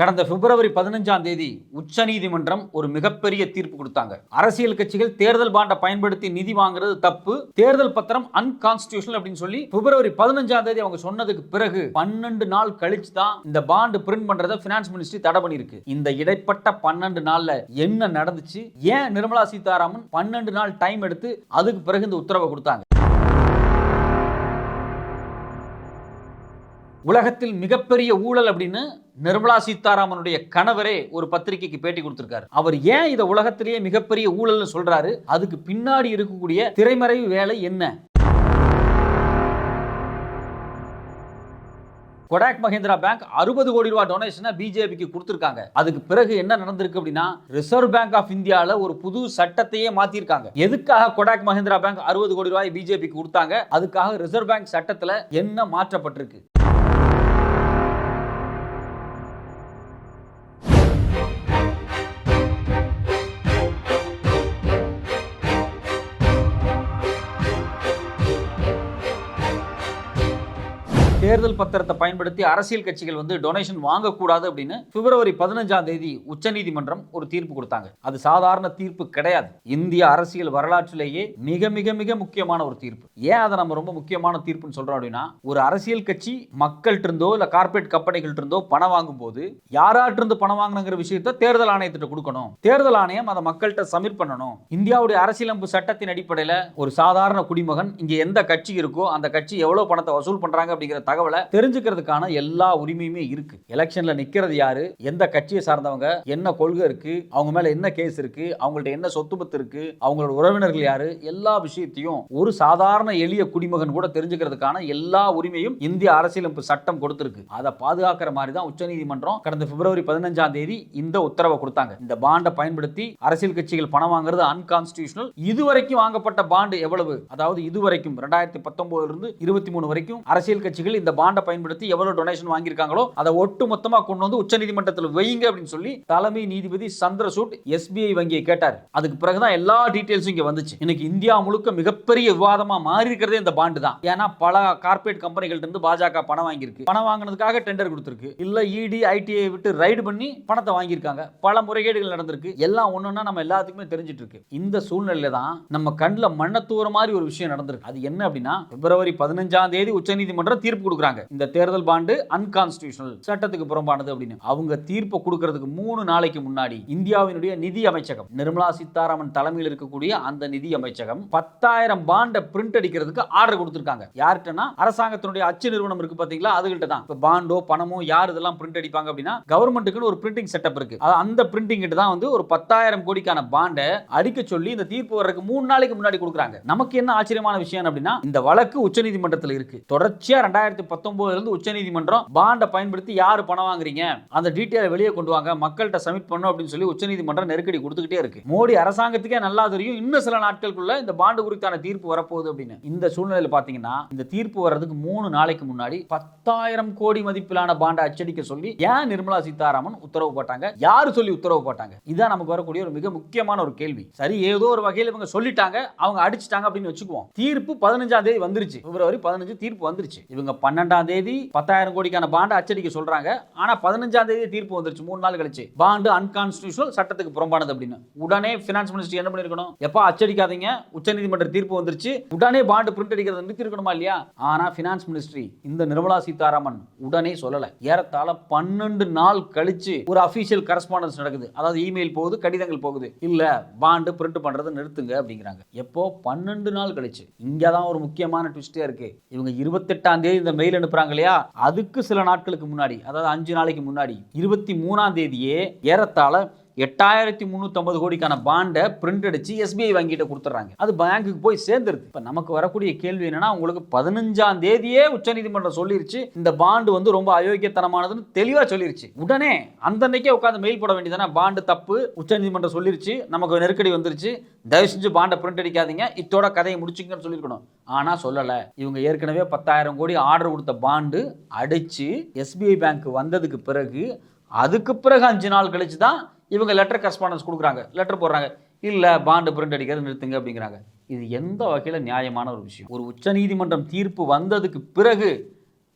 கடந்த பிப்ரவரி 15ஆம் தேதி உச்சநீதிமன்றம் ஒரு மிகப்பெரிய தீர்ப்பு கொடுத்தாங்க. அரசியல் கட்சிகள் தேர்தல் பாண்டை பயன்படுத்தி நிதி வாங்குறது தப்பு, தேர்தல் பத்திரம் அன்கான்ஸ்டிடியூஷனல் அப்படின்னு சொல்லி பிப்ரவரி 15ஆம் தேதி அவங்க சொன்னதுக்கு பிறகு 12 நாள் கழிச்சு தான் இந்த பாண்டு பிரிண்ட் பண்றதை பினான்ஸ் மினிஸ்ட்ரி தடை பண்ணிருக்கு. இந்த இடைப்பட்ட 12 நாள்ல என்ன நடந்துச்சு, ஏன் நிர்மலா சீதாராமன் 12 நாள் டைம் எடுத்து அதுக்கு பிறகு இந்த உத்தரவை கொடுத்தாங்க? உலகத்தில் மிகப்பெரிய ஊழல் அப்படின்னு நிர்மலா சீதாராமனுடைய கணவரே ஒரு பத்திரிகைக்கு பேட்டி கொடுத்திருக்காரு. அவர் ஏன் இதை உலகத்திலேயே மிகப்பெரிய ஊழல்னு சொல்றாரு, அதுக்கு பின்னாடி இருக்கக்கூடிய திரைமறைவு வேலை என்ன? கொடாக் மஹிந்திரா பேங்க் 60 கோடி ரூபாய் டொனேஷனை பிஜேபிக்கு கொடுத்திருக்காங்க. அதுக்கு பிறகு என்ன நடந்திருக்கு அப்படின்னா, ரிசர்வ் பேங்க் ஆஃப் இந்தியால ஒரு புது சட்டத்தையே மாத்திருக்காங்க. எதுக்காக கொடாக் மஹிந்திரா பேங்க் 60 கோடி ரூபாய் பிஜேபிக்கு கொடுத்தாங்க? அதுக்காக ரிசர்வ் பேங்க் சட்டத்துல என்ன மாற்றப்பட்டிருக்கு? தேர்தல் பத்திரத்தை பயன்படுத்தி அரசியல் கட்சிகள் டொனேஷன் வாங்கக்கூடாது அப்படின்னு பிப்ரவரி 15ஆம் தேதி உச்சநீதிமன்றம் ஒரு தீர்ப்பு கொடுத்தாங்க. அது சாதாரண தீர்ப்பு கிடையாது. இந்திய அரசியல் வரலாற்றிலேயே மிக மிக மிக முக்கியமான ஒரு தீர்ப்பு. ஏன் அதை நம்ம ரொம்ப முக்கியமான தீர்ப்புன்னு சொல்றோம் அப்படின்னா, ஒரு அரசியல் கட்சி மக்கள்கிட்ட இருந்தோ இல்ல கார்பரேட் கம்பெனிகள்ட்ட இருந்தோ பணம் வாங்கும் போது யாராட்ட இருந்து பணம் வாங்கினுங்கிற விஷயத்தை தேர்தல் ஆணையத்திட்ட கொடுக்கணும். தேர்தல் ஆணையம் அதை மக்கள்கிட்ட சப்மிட் பண்ணணும். இந்தியாவுடைய அரசியலமைப்பு சட்டத்தின் அடிப்படையில் ஒரு சாதாரண குடிமகன் இங்க எந்த கட்சி இருக்கோ அந்த கட்சி எவ்வளவு பணத்தை வசூல் பண்றாங்க அப்படிங்கிற தகவலை தெரிஞ்சுக்கிறதுக்கான எல்லா உரிமையுமே இருக்கு. எலெக்ஷன்ல நிக்கிறது யாரு, எந்த கட்சியை சார்ந்தவங்க, என்ன கொள்கை இருக்கு, அவங்க மேல என்ன கேஸ் இருக்கு, அவங்கள்ட்ட என்ன சொத்து பத்து இருக்கு, அவங்களோட உறவினர்கள் யாரு, எல்லா விஷயத்தையும் ஒரு சாதாரண எளிய குடிமகன் கூட தெரிஞ்சுக்கிறதுக்கான எல்லா உரிமையும் இந்திய அரசியலமைப்பு சட்டம் கொடுத்திருக்கு. அதை பாதுகாக்கிற மாதிரி தான் உச்சநீதிமன்றம் கடந்த பிப்ரவரி 15ஆம் தேதி இந்த உத்தரவை கொடுத்தாங்க. இந்த பாண்டை பயன்படுத்தி அரசியல் கட்சிகள் பணம் வாங்குறது அன்கான்ஸ்டிடியூஷனல். இதுவரைக்கும் வாங்கப்பட்ட பாண்டு எவ்வளவு, அதாவது இதுவரைக்கும் 2019 இருந்து 23 வரைக்கும் அரசியல் கட்சிகள் இந்த பாண்டை பயன்படுத்தி எவ்வளவு டொனேஷன் வாங்கியிருக்காங்களோ அதை ஒட்டு மொத்தமா கொண்டு வந்து உச்சநீதிமன்றத்தில் வைங்க அப்படின்னு சொல்லி தலைமை நீதிபதி சந்திரசூட் எஸ்பிஐ வங்கியை கேட்டார். அதுக்கு பிறகுதான் எல்லா டீடைல்ஸும் இங்க வந்துச்சு. இன்னைக்கு இந்தியா முழுக்க மிகப்பெரிய விவாதமா மாறி இருக்கிறதே இந்த பாண்டு தான். ஏன்னா பல கார்பரேட் கம்பெனிகள் இருந்து பாஜக பணம் வாங்கியிருக்கு. பணம் வாங்கினதுக்காக டெண்டர் கொடுத்திருக்கு, இல்ல இடி ஐடிஐ விட்டு ரைடு பண்ணி பணத்தை வாங்கியிருக்காங்க. பல முறைகேடுகள் நடந்திருக்கு. எல்லாம் ஒண்ணுன்னா நம்ம எல்லாத்துக்குமே தெரிஞ்சிட்டு இருக்கு. இந்த சூழ்நிலையில தான் நம்ம கண்ணில் மண்ணத்தூர மாதிரி ஒரு விஷயம் நடந்திருக்கு. அது என்ன அப்படின்னா, பிப்ரவரி 15ஆம் தேதி உச்சநீதிமன்றம் தீர்ப்பு கொடுக்குறாங்க. இந்த தேர்தல் பாண்டு அன்கான்ஸ்டிடியூஷனல், சட்டத்துக்கு புறம்பானது அப்படின்னு. அவங்க தீர்ப்பு கொடுக்கிறதுக்கு 3 நாளைக்கு முன்னாடி இந்தியாவினுடைய நிதி அமைச்சகம், நிர்மலா சீதாராமன் தலைமையில் இருக்கக்கூடிய அந்த நிதி அமைச்சகம் 10,000 பாண்டை பிரிண்ட் அடிக்கிறதுக்கு ஆர்டர் கொடுத்திருக்காங்க. யார்கிட்டனா, அரசாங்கத்தினுடைய அச்சு நிறுவனம் இருக்கு பாத்தீங்களா, அதுகிட்ட தான். இப்ப பாண்டோ பணமோ யார் இதெல்லாம் பிரிண்ட் அடிப்பாங்க அப்படின்னா, கவர்மெண்ட்டுக்கு ஒரு பிரிண்டிங் செட்டப் இருக்கு. அந்த பிரிண்டிங் கிட்ட தான் ஒரு 10,000 கோடிக்கான பாண்டை அடிக்க சொல்லி இந்த தீர்ப்பு வர்றதுக்கு 3 நாளைக்கு முன்னாடி கொடுக்குறாங்க. நமக்கு என்ன ஆச்சரியமான விஷயம் அப்படின்னா, இந்த வழக்கு உச்சநீதிமன்றத்தில் இருக்கு. தொடர்ச்சியா 2019 இருந்து உச்சநீதிமன்றம் பாண்டை பயன்படுத்தி யாரு பணம் வாங்குறீங்க அந்த டீடைலை வெளியே கொண்டு வாங்க, மக்கள்கிட்ட சப்மிட் பண்ணணும் அப்படின்னு சொல்லி உச்சநீதிமன்றம் நெருக்கடி கொடுத்துக்கிட்டே இருக்கு. மோடி அரசாங்கத்துக்கே நல்லா தெரியும் இன்னும் சில நாட்களுக்குள்ள இந்த பாண்டு குறித்தான தீர்ப்பு வரப்போகுது அப்படின்னு. இந்த சூழ்நிலையில் பாத்தீங்கன்னா, இந்த தீர்ப்பு வர்றதுக்கு 3 நாளைக்கு முன்னாடி 10,000 கோடி மதிப்பிலான பாண்டை அச்சடிக்க சொல்லி ஏன் நிர்மலா சீதாராமன் உத்தரவு போட்டாங்க, யாரு சொல்லி உத்தரவு போட்டாங்க? இதான் நமக்கு வரக்கூடிய ஒரு மிக முக்கியமான ஒரு கேள்வி. சரி, ஏதோ ஒரு வகையில் இவங்க சொல்லிட்டாங்க, அவங்க அடிச்சிட்டாங்க அப்படின்னு வச்சுக்குவோம். தீர்ப்பு 15ஆம் தேதி வந்துருச்சு. பிப்ரவரி 15 தீர்ப்பு வந்துருச்சு. இவங்க 12ஆம் தேதி 10,000 கோடிக்கான பாண்டை அச்சடிக்க சொல்றாங்க. ஆனா 15ஆம் தேதி தீர்ப்பு வந்துருச்சு. 3 நாள் கழிச்சு பாண்டு அன்கான்ஸ்டிடியூஷனல், சட்டத்துக்கு புறம்பானது அப்படின்னு. உடனே பினான்ஸ் மினிஸ்ட்ரி என்ன பண்ணிருக்கணும், எப்பா அச்சடிக்காதீங்க, உச்சநீதிமன்ற தீர்ப்பு வந்துருச்சு, உடனே பாண்டு பிரிண்ட் அடிக்கிறத நிறுத்தி இருக்கணுமா இல்லையா? ஆனா பினான்ஸ் மினிஸ்ட்ரி இந்த நிர்மலா சீதாராமன் உடனே சொல்லல. ஏறத்தாழ 12 நாள் கழிச்சு ஒரு அபிஷியல் கரஸ்பாண்டன்ஸ் நடக்குது. அதாவது இமெயில் போகுது, கடிதங்கள் போகுது, இல்ல பாண்டு பிரிண்ட் பண்றதை நிறுத்துங்க அப்படிங்கிறாங்க. எப்போ? 12 நாள் கழிச்சு. இங்கதான் ஒரு முக்கியமான ட்விஸ்டே இருக்கு. இவங்க 28ஆம் தேதி இந்த மெயில் அனுப்புறாங்க இல்லையா, அதுக்கு சில நாட்களுக்கு முன்னாடி, அதாவது 5 நாளைக்கு முன்னாடி 23ஆம் தேதியே ஏறத்தாழ 8,350 கோடிக்கான பாண்டை பிரிண்ட் அடிச்சு எஸ்பிஐ வங்கிட்ட கொடுத்துறாங்க. அது பேங்குக்கு போய் சேர்ந்துருது. இப்ப நமக்கு வரக்கூடிய கேள்வி என்னன்னா, உங்களுக்கு 15ஆம் தேதியே உச்சநீதிமன்றம் சொல்லிருச்சு இந்த பாண்டு ரொம்ப அயோக்கியத்தனமானதுன்னு தெளிவா சொல்லிருச்சு. உடனே அந்த அன்னைக்கே உட்கார்ந்து மெயில் போட வேண்டியதானே, பாண்டு தப்பு, உச்சநீதிமன்றம் சொல்லிருச்சு, நமக்கு நெருக்கடி வந்துருச்சு, தயவு செஞ்சு பாண்டை பிரிண்ட் அடிக்காதீங்க, இத்தோட கதையை முடிச்சுங்கன்னு சொல்லிருக்கணும். ஆனா சொல்லல. இவங்க ஏற்கனவே 10,000 கோடி ஆர்டர் கொடுத்த பாண்டு அடிச்சு எஸ்பிஐ பேங்க் வந்ததுக்கு பிறகு, அதுக்கு பிறகு 5 நாள் கழிச்சு தான் இவங்க லெட்டர் கரஸ்பாண்டன்ஸ் கொடுக்குறாங்க, லெட்டர் போடுறாங்க, இல்லை பாண்டு பிரிண்ட் அடிக்கிறது நிறுத்துங்க அப்படிங்கிறாங்க. இது எந்த வகையில் நியாயமான ஒரு விஷயம்? ஒரு உச்சநீதிமன்றம் தீர்ப்பு வந்ததுக்கு பிறகு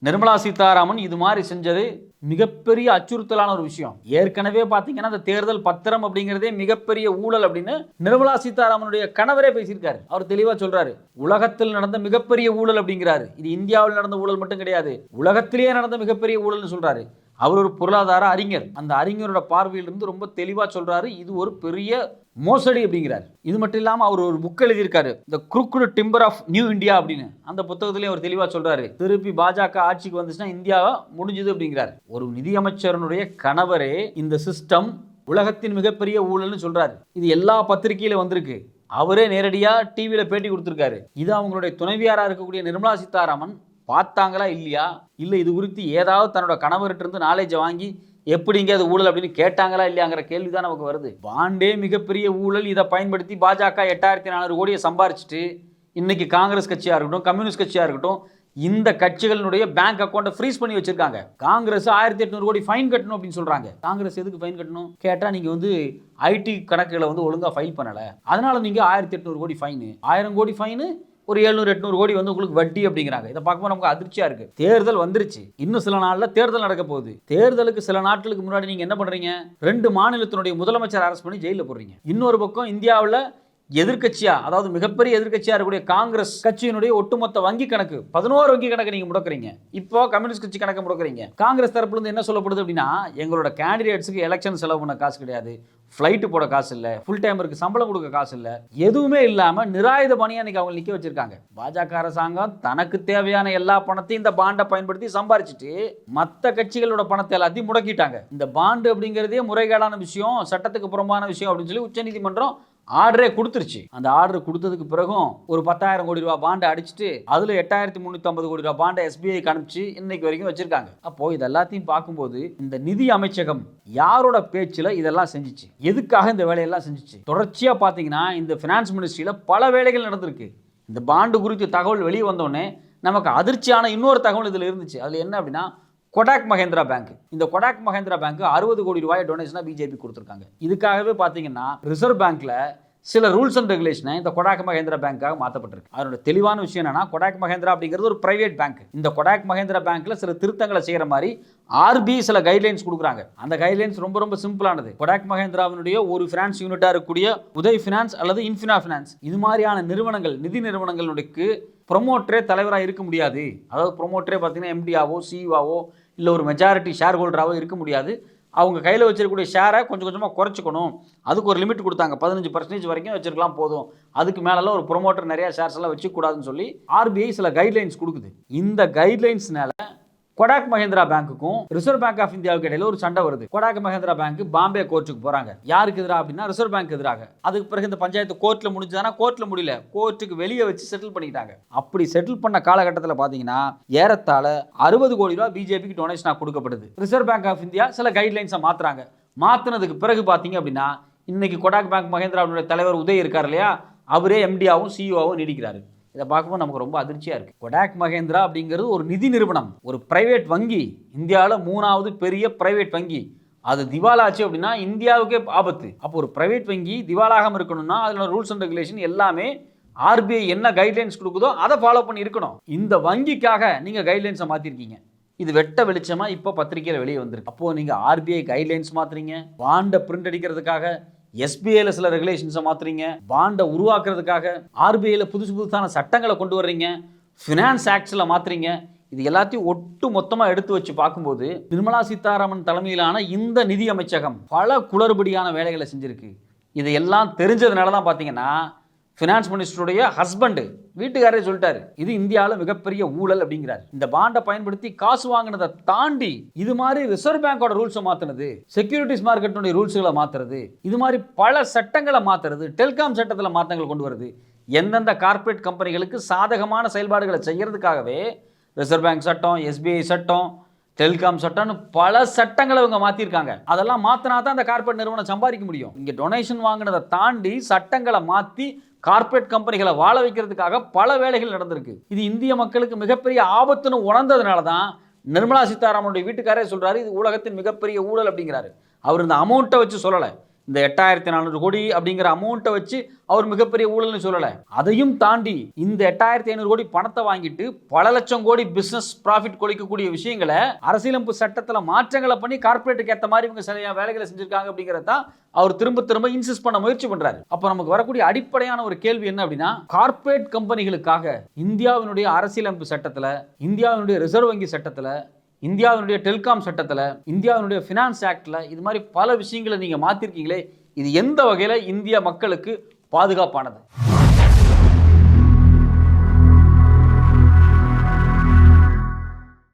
நிர்மலா சீதாராமன் இது மாதிரி செஞ்சது மிகப்பெரிய அச்சுறுத்தலான ஒரு விஷயம். ஏற்கனவே பார்த்தீங்கன்னா அந்த தேர்தல் பத்திரம் அப்படிங்கிறதே மிகப்பெரிய ஊழல் அப்படின்னு நிர்மலா சீதாராமனுடைய கணவரே பேசியிருக்காரு. அவர் தெளிவா சொல்றாரு, உலகத்தில் நடந்த மிகப்பெரிய ஊழல் அப்படிங்கிறாரு. இது இந்தியாவில் நடந்த ஊழல் மட்டும் கிடையாது, உலகத்திலேயே நடந்த மிகப்பெரிய ஊழல்னு சொல்றாரு. அவர் ஒரு பொருளாதார அறிஞர். அந்த அறிஞரோட பார்வையிலிருந்து ரொம்ப தெளிவா சொல்றாரு, இது ஒரு பெரிய மோசடி அப்படிங்கிறார். இது மட்டும் இல்லாமல் அவர் ஒரு புக் எழுதியிருக்காரு, த குரூக்டு டிம்பர் ஆஃப் நியூ இந்தியா அப்படின்னு. அந்த புத்தகத்திலேயே அவர் தெளிவாக சொல்றாரு, திருப்பி பாஜக ஆட்சிக்கு வந்துச்சுன்னா இந்தியாவை முடிஞ்சுது அப்படிங்கிறார். ஒரு நிதியமைச்சரனுடைய கணவரே இந்த சிஸ்டம் உலகத்தின் மிகப்பெரிய ஊழல்னு சொல்றாரு. இது எல்லா பத்திரிகையில வந்திருக்கு. அவரே நேரடியாக டிவியில் பேட்டி கொடுத்துருக்காரு. இது அவங்களுடைய துணைவியாராக இருக்கக்கூடிய நிர்மலா சீதாராமன் பார்த்தாங்களா இல்லையா, இல்லை இது குறித்து ஏதாவது தன்னோட கணவர்கிட்ட இருந்து நாலேஜை வாங்கி எப்படிங்க அது ஊழல் அப்படின்னு கேட்டாங்களா இல்லையாங்கிற கேள்வி தான் நமக்கு வருது. பாண்டே மிகப்பெரிய ஊழல். இதை பயன்படுத்தி பாஜக 8400 கோடியை சம்பாரிச்சிட்டு இன்னைக்கு காங்கிரஸ் கட்சியாக இருக்கட்டும், கம்யூனிஸ்ட் கட்சியாக இருக்கட்டும், இந்த கட்சிகளுடைய பேங்க் அக்கௌண்ட்டை ஃப்ரீஸ் பண்ணி வச்சிருக்காங்க. காங்கிரஸ் 1800 கோடி ஃபைன் கட்டணும் அப்படின்னு சொல்றாங்க. காங்கிரஸ் எதுக்கு ஃபைன் கட்டணும் கேட்டா, நீங்க ஐடி கணக்குகளை ஒழுங்கா ஃபைல் பண்ணல, அதனால நீங்க 1800 கோடி ஃபைனு, 1000 கோடி ஃபைனு, ஒரு 700-800 கோடி உங்களுக்கு வட்டி அப்படிங்கிறாங்க. இதை பார்க்கும்போது நமக்கு அதிர்ச்சியா இருக்கு. தேர்தல் வந்துருச்சு, இன்னும் சில நாள்ல தேர்தல் நடக்க போகுது. தேர்தலுக்கு சில நாட்களுக்கு முன்னாடி நீங்க என்ன பண்றீங்க, 2 மாநிலத்தினுடைய முதலமைச்சர் அரெஸ்ட் பண்ணி ஜெயில போடுறீங்க. இன்னொரு பக்கம் இந்தியாவில் எதிர்கட்சியா, அதாவது மிகப்பெரிய எதிர்கட்சியா இருக்கக்கூடிய காங்கிரஸ் கட்சியினுடைய ஒட்டுமொத்த வங்கி கணக்கு 11 வங்கி கணக்கு நீங்க முடக்குறீங்க. இப்போ கம்யூனிஸ்ட் கட்சி கணக்கு முடக்குறீங்க. காங்கிரஸ் தரப்புல இருந்து என்ன சொல்லப்படுது அப்படின்னா, எங்களோட கேண்டிடேட்ஸுக்கு எலெக்ஷன் செலவு பண்ண காசு கிடையாது, ஃப்ளைட்டு போட காசு இல்லை, ஃபுல் டைமருக்கு சம்பளம் கொடுக்க காசு இல்லை, எதுவுமே இல்லாமல் நிராயுத பணியாக இன்னைக்கு அவங்க நிற்க வச்சிருக்காங்க. பாஜக அரசாங்கம் தனக்கு தேவையான எல்லா பணத்தையும் இந்த பாண்டை பயன்படுத்தி சம்பாரிச்சுட்டு மற்ற கட்சிகளோட பணத்தை எல்லாத்தையும் முடக்கிட்டாங்க. இந்த பாண்டு அப்படிங்கிறதே முறைகேடான விஷயம், சட்டத்துக்கு புறம்பான விஷயம் அப்படின்னு சொல்லி உச்சநீதிமன்றம் ஆர்டரே கொடுத்துருச்சு. அந்த ஆர்டர் கொடுத்ததுக்கு பிறகும் ஒரு 10,000 கோடி ரூபாய் பாண்டை அடிச்சுட்டு அதில் 8,350 கோடி ரூபாய் பாண்டை எஸ்பிஐக்கு அனுப்பிச்சு இன்னைக்கு வரைக்கும் வச்சிருக்காங்க. அப்போ இது எல்லாத்தையும் பார்க்கும்போது இந்த நிதி அமைச்சகம் யாரோட பேச்சில் இதெல்லாம் செஞ்சிச்சு, எதுக்காக இந்த வேலையெல்லாம் செஞ்சிச்சு? தொடர்ச்சியாக பார்த்தீங்கன்னா இந்த ஃபினான்ஸ் மினிஸ்ட்ரியில் பல வேலைகள் நடந்திருக்கு. இந்த பாண்டு குறித்து தகவல் வெளியே வந்தோடனே நமக்கு அதிர்ச்சியான இன்னொரு தகவல் இதில் இருந்துச்சு. அதில் என்ன அப்படின்னா, கொடாக் மஹேந்திரா பேங்க். இந்த கொடாக் மஹேந்திரா பேங்க் 60 கோடி ரூபாய் டொனேஷனா பிஜேபி கொடுத்துருக்காங்க. இதுக்காகவே பார்த்தீங்கன்னா ரிசர்வ் பேங்க்ல சில ரூல்ஸ் அண்ட் ரெகுலேஷனை இந்த கொடாக் மஹேந்திரா பேங்காக மாற்றப்பட்டிருக்கு. அதோட தெளிவான விஷயம் என்னன்னா, கொடாக் மஹேந்திரா அப்படிங்கிறது ஒரு பிரைவேட் பேங்க். இந்த கொடாக் மஹேந்திரா பேங்க்ல சில திருத்தங்களை செய்யற மாதிரி ஆர்பிஐ சில கைட்லைன்ஸ் கொடுக்குறாங்க. அந்த கைட்லைன்ஸ் ரொம்ப ரொம்ப சிம்பிளானது. கொடாக் மஹேந்திராவினுடைய ஒரு ஃபினான்ஸ் யூனிட்டா இருக்கக்கூடிய உதய் ஃபினான்ஸ் அல்லது இன்ஃபினா ஃபினான்ஸ், இது மாதிரியான நிறுவனங்கள், நிதி நிறுவனங்களுக்கு ப்ரொமோட்டரே தலைவராக இருக்க முடியாது. அதாவது ப்ரொமோட்டரே பார்த்தீங்கன்னா எம்டியாவோ சிஇஓவோ இல்லை ஒரு மெஜாரிட்டி ஷேர் ஹோல்டராகவோ இருக்க முடியாது. அவங்க கையில் வச்சிருக்கக்கூடிய ஷேரை கொஞ்சம் கொஞ்சமாக குறைச்சிக்கணும். அதுக்கு ஒரு லிமிட் கொடுத்தாங்க, 15% வரைக்கும் வச்சிருக்கலாம் போதும், அதுக்கு மேலெல்லாம் ஒரு ப்ரொமோட்டர் நிறைய ஷேர்ஸ் எல்லாம் வச்சுக்கூடாதுன்னு சொல்லி ஆர்பிஐ சில கைட்லைன்ஸ் கொடுக்குது. இந்த கைட்லைன்ஸ்னால கொடாக் மஹேந்திரா பேங்க்குக்கும் ரிசர்வ் பேங்க் ஆஃப் இந்தியாவுக்கு இடையில ஒரு சண்டை வருது. கொடாக் மஹேந்திரா பேங்க் பாம்பே கோர்ட்டுக்கு போறாங்க. யாருக்கு எதிராக அப்படின்னா ரிசர்வ் பேங்க் எதிராக. அதுக்கு பிறகு இந்த பஞ்சாயத்து கோர்ட்ல முடிஞ்சதானா, கோர்ட்ல முடியல, கோர்ட்டுக்கு வெளியே வச்சு செட்டில் பண்ணிட்டாங்க. அப்படி செட்டில் பண்ண காலகட்டத்தில் பார்த்தீங்கன்னா ஏறத்தாழ 60 கோடி ரூபாய் பிஜேபிக்கு டொனேஷனாக கொடுக்கப்படுது. ரிசர்வ் பேங்க் ஆஃப் இந்தியா சில கைட்லைன்ஸை மாத்துறாங்க. மாத்தினதுக்கு பிறகு பார்த்தீங்க அப்படின்னா இன்னைக்கு கொடாக் பேங்க் மஹேந்திராவுடைய தலைவர் உதய் இருக்கார் இல்லையா, அவரே எம்டியாவும் சிஇஓவும் நீடிக்கிறாரு. இதை பார்க்கும்போது நமக்கு ரொம்ப அதிர்ச்சியாக இருக்குது. கொடாக் மஹேந்திரா அப்படிங்கிறது ஒரு நிதி நிறுவனம், ஒரு பிரைவேட் வங்கி, இந்தியாவில் 3வது பெரிய பிரைவேட் வங்கி. அது திவாலாச்சு அப்படின்னா இந்தியாவுக்கே ஆபத்து. அப்போ ஒரு பிரைவேட் வங்கி திவாலாகாமல் இருக்கணும்னா அதில் ரூல்ஸ் அண்ட் ரெகுலேஷன் எல்லாமே ஆர்பிஐ என்ன கைட்லைன்ஸ் கொடுக்குதோ அதை ஃபாலோ பண்ணி இருக்கணும். இந்த வங்கிக்காக நீங்கள் கைட்லைன்ஸை மாற்றிருக்கீங்க. இது வெட்ட வெளிச்சமாக இப்போ பத்திரிகையில் வெளியே வந்திருக்கு. அப்போது நீங்கள் ஆர்பிஐ கைட்லைன்ஸ் மாற்றுறீங்க, பாண்டை பிரிண்ட் அடிக்கிறதுக்காக எஸ்பிஐல சில ரெகுலேஷன்ஸை மாத்துறீங்க, பாண்டை உருவாக்குறதுக்காக ஆர்பிஐல புதுசான சட்டங்களை கொண்டு வர்றீங்க, ஃபினான்ஸ் ஆக்ட்ஸில் மாத்துறீங்க. இது எல்லாத்தையும் ஒட்டு மொத்தமாக எடுத்து வச்சு பார்க்கும்போது நிர்மலா சீதாராமன் தலைமையிலான இந்த நிதி அமைச்சகம் பல குளறுபடியான வேலைகளை செஞ்சிருக்கு. இதையெல்லாம் தெரிஞ்சதுனால தான் பார்த்தீங்கன்னா ஃபினான்ஸ் மினிஸ்டருடைய ஹஸ்பண்ட் வீட்டுக்காரே சொல்லிட்டாரு, இது இந்தியாவில் மிகப்பெரிய ஊழல் அப்படிங்கிறார். இந்த பாண்டை பயன்படுத்தி காசு வாங்கினதை தாண்டி இது மாதிரி ரிசர்வ் பேங்கோட ரூல்ஸை மாற்றினது, செக்யூரிட்டிஸ் மார்க்கெட்டுடைய ரூல்ஸுகளை மாற்றுறது, இது மாதிரி பல சட்டங்களை மாற்றுறது, டெலிகாம் சட்டத்தில் மாற்றங்கள் கொண்டு வருது. எந்தெந்த கார்ப்பரேட் கம்பெனிகளுக்கு சாதகமான செயல்பாடுகளை செய்யறதுக்காகவே ரிசர்வ் பேங்க் சட்டம், எஸ்பிஐ சட்டம், டெலிகாம் சட்டம்னு பல சட்டங்களை இவங்க மாற்றிருக்காங்க. அதெல்லாம் மாற்றினா தான் அந்த கார்ப்பரேட் நிறுவனம் சம்பாதிக்க முடியும். இங்கே டொனேஷன் வாங்கினதை தாண்டி சட்டங்களை மாற்றி கார்ப்பரேட் கம்பெனிகளை வாழ வைக்கிறதுக்காக பல வேலைகள் நடந்திருக்கு. இது இந்திய மக்களுக்கு மிகப்பெரிய ஆபத்துன்னு உணர்ந்ததுனால தான் நிர்மலா சீதாராமனுடைய வீட்டுக்காரே சொல்றாரு, இது உலகத்தின் மிகப்பெரிய ஊழல் அப்படிங்கிறாரு. அவர் இந்த அமௌண்ட்டை வச்சு சொல்லலை, இந்த 8400 கோடி அப்படிங்கிற அமௌண்ட்டை வச்சு அவர் மிகப்பெரிய ஊழல்னு சொல்லலை. அதையும் தாண்டி இந்த 8500 கோடி பணத்தை வாங்கிட்டு பல லட்சம் கோடி பிசினஸ் ப்ராஃபிட் கொளிக்கக்கூடிய விஷயங்களை அரசியலமைப்பு சட்டத்தில் மாற்றங்களை பண்ணி கார்பரேட்டுக்கு ஏற்ற மாதிரி இவங்க சில வேலைகளை செஞ்சிருக்காங்க அப்படிங்கிறத அவர் திரும்ப திரும்ப இன்சிஸ்ட் பண்ண முயற்சி பண்றாரு. அப்ப நமக்கு வரக்கூடிய அடிப்படையான ஒரு கேள்வி என்ன அப்படின்னா, கார்பரேட் கம்பெனிகளுக்காக இந்தியாவினுடைய அரசியலமைப்பு சட்டத்தில், இந்தியாவினுடைய ரிசர்வ் வங்கி சட்டத்தில், இந்தியாவினுடைய டெலிகாம் சட்டத்தில், இந்தியாவினுடைய ஃபினான்ஸ் ஆக்டில் இது மாதிரி பல விஷயங்களை நீங்கள் மாற்றிருக்கீங்களே, இது எந்த வகையில் இந்திய மக்களுக்கு பாதுகாப்பானது?